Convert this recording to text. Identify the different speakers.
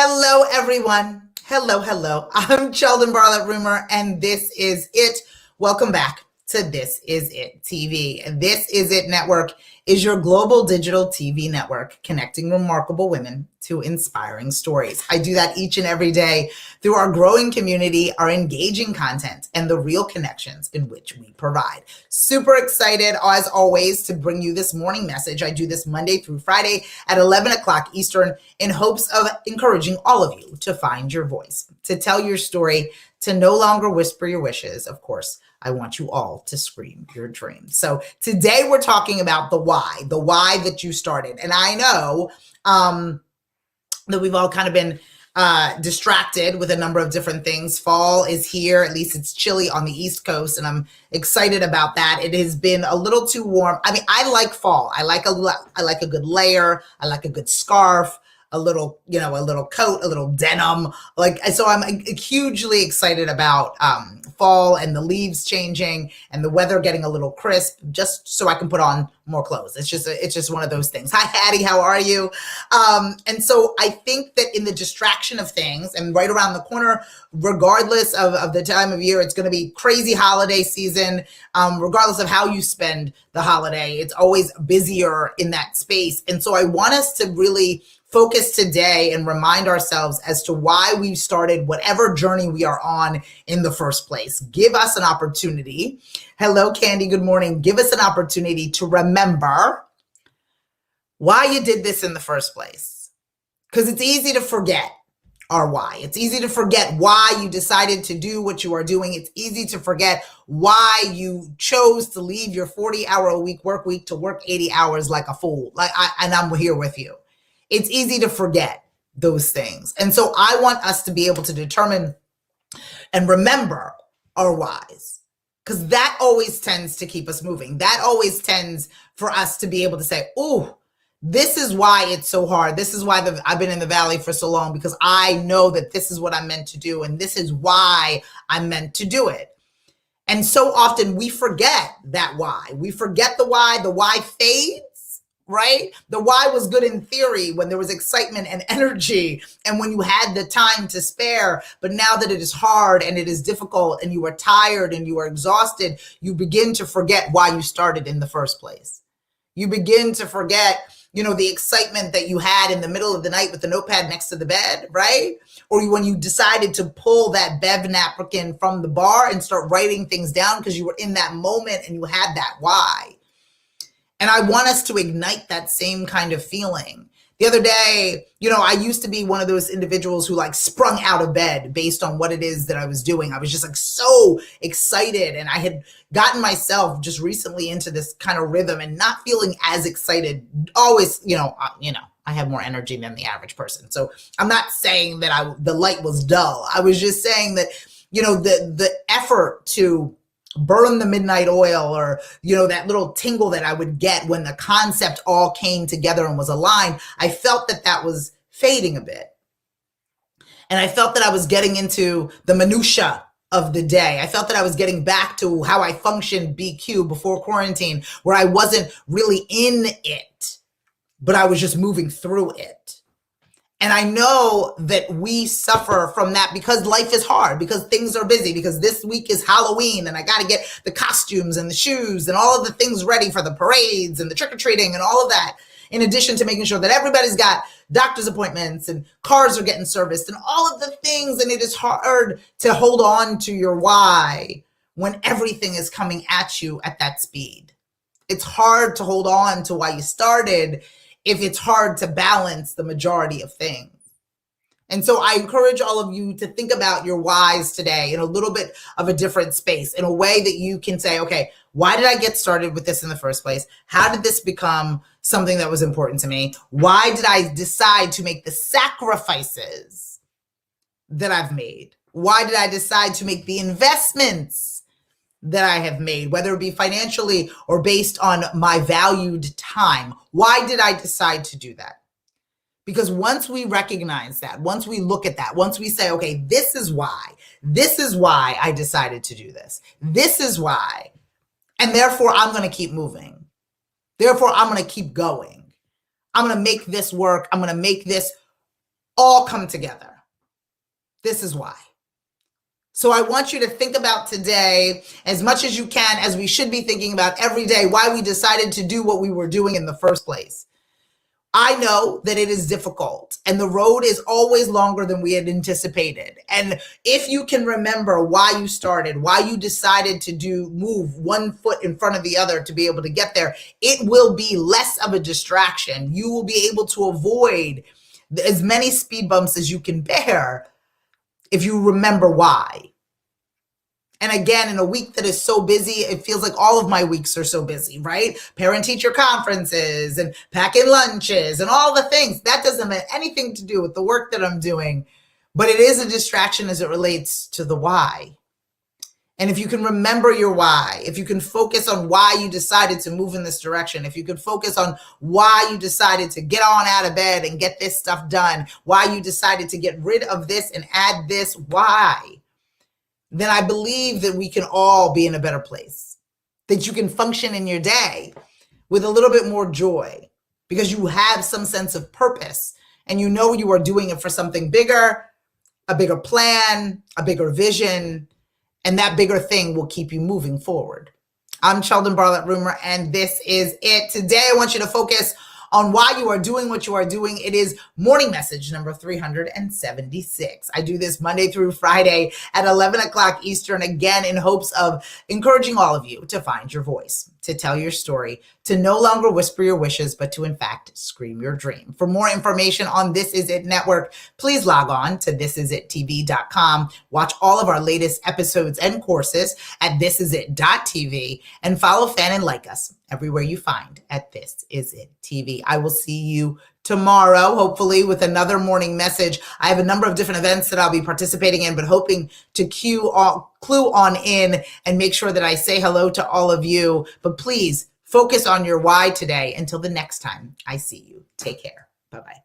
Speaker 1: Hello, everyone. Hello. I'm Sheldon Barlett Rumor, and this is it. Welcome back to This Is It TV. This Is It Network is your global digital TV network connecting remarkable women to inspiring stories. I do that each and every day through our growing community, our engaging content, and the real connections in which we provide. Super excited, as always, to bring you this morning message. I do this Monday through Friday at 11 o'clock Eastern in hopes of encouraging all of you to find your voice, to tell your story, to no longer whisper your wishes. Of course, I want you all to scream your dreams. So today we're talking about the why that you started. And I know that we've all kind of been distracted with a number of different things. Fall is here, at least it's chilly on the East Coast, and I'm excited about that. It has been a little too warm. I mean, I like fall. I like a good layer. I like a good scarf, a little coat, a little denim. So I'm hugely excited about fall and the leaves changing and the weather getting a little crisp, just so I can put on more clothes. It's just one of those things. Hi, Hattie, how are you? And so I think that in the distraction of things, and right around the corner, regardless of the time of year, it's going to be crazy holiday season. Regardless of how you spend the holiday, it's always busier in that space. And so I want us to really focus today and remind ourselves as to why we started whatever journey we are on in the first place. Give us an opportunity. Hello, Candy. Good morning. Give us an opportunity to remember why you did this in the first place. Because it's easy to forget our why. It's easy to forget why you decided to do what you are doing. It's easy to forget why you chose to leave your 40-hour-a-week work week to work 80 hours like a fool. And I'm here with you. It's easy to forget those things. And so I want us to be able to determine and remember our whys, because that always tends to keep us moving. That always tends for us to be able to say, oh, this is why it's so hard. This is why I've been in the valley for so long, because I know that this is what I'm meant to do. And this is why I'm meant to do it. And so often we forget that why. We forget the why fades. Right? The why was good in theory when there was excitement and energy and when you had the time to spare. But now that it is hard and it is difficult and you are tired and you are exhausted, you begin to forget why you started in the first place. You begin to forget, the excitement that you had in the middle of the night with the notepad next to the bed, right? Or when you decided to pull that Bev napkin from the bar and start writing things down because you were in that moment and you had that why. And I want us to ignite that same kind of feeling. The other day, I used to be one of those individuals who sprung out of bed based on what it is that I was doing. I was just so excited. And I had gotten myself just recently into this kind of rhythm and not feeling as excited. Always, I have more energy than the average person. So I'm not saying that the light was dull. I was just saying that, the effort to burn the midnight oil, or that little tingle that I would get when the concept all came together and was aligned, I felt that was fading a bit. And I felt that I was getting into the minutia of the day. I felt that I was getting back to how I functioned BQ before quarantine, where I wasn't really in it, but I was just moving through it. And I know that we suffer from that because life is hard, because things are busy, because this week is Halloween and I got to get the costumes and the shoes and all of the things ready for the parades and the trick-or-treating and all of that, in addition to making sure that everybody's got doctor's appointments and cars are getting serviced and all of the things. And it is hard to hold on to your why when everything is coming at you at that speed. It's hard to hold on to why you started if it's hard to balance the majority of things. And so I encourage all of you to think about your whys today in a little bit of a different space, in a way that you can say, okay, why did I get started with this in the first place? How did this become something that was important to me? Why did I decide to make the sacrifices that I've made? Why did I decide to make the investments that I have made, whether it be financially or based on my valued time? Why did I decide to do that? Because once we recognize that, once we look at that, once we say, okay, this is why I decided to do this. This is why. And therefore I'm going to keep moving. Therefore I'm going to keep going. I'm going to make this work. I'm going to make this all come together. This is why. So I want you to think about today as much as you can, as we should be thinking about every day, why we decided to do what we were doing in the first place. I know that it is difficult and the road is always longer than we had anticipated. And if you can remember why you started, why you decided to move one foot in front of the other to be able to get there, it will be less of a distraction. You will be able to avoid as many speed bumps as you can bear if you remember why. And again, in a week that is so busy, it feels like all of my weeks are so busy, right? Parent-teacher conferences and packing lunches and all the things. That doesn't have anything to do with the work that I'm doing, but it is a distraction as it relates to the why. And if you can remember your why, if you can focus on why you decided to move in this direction, if you can focus on why you decided to get on out of bed and get this stuff done, why you decided to get rid of this and add this, why? Then I believe that we can all be in a better place, that you can function in your day with a little bit more joy because you have some sense of purpose and you know you are doing it for something bigger, a bigger plan, a bigger vision, and that bigger thing will keep you moving forward. I'm Sheldon Bartlett Rumer, and this is it. Today, I want you to focus on why you are doing what you are doing. It is morning message number 376. I do this Monday through Friday at 11 o'clock Eastern, again, in hopes of encouraging all of you to find your voice, to tell your story, to no longer whisper your wishes, but to, in fact, scream your dream. For more information on This Is It Network, please log on to thisisItTV.com. Watch all of our latest episodes and courses at thisisit.tv and follow, fan, and like us everywhere you find at This Is It TV. I will see you tomorrow, hopefully with another morning message. I have a number of different events that I'll be participating in, but hoping to clue on in and make sure that I say hello to all of you. But please focus on your why today. Until the next time I see you, take care. Bye-bye.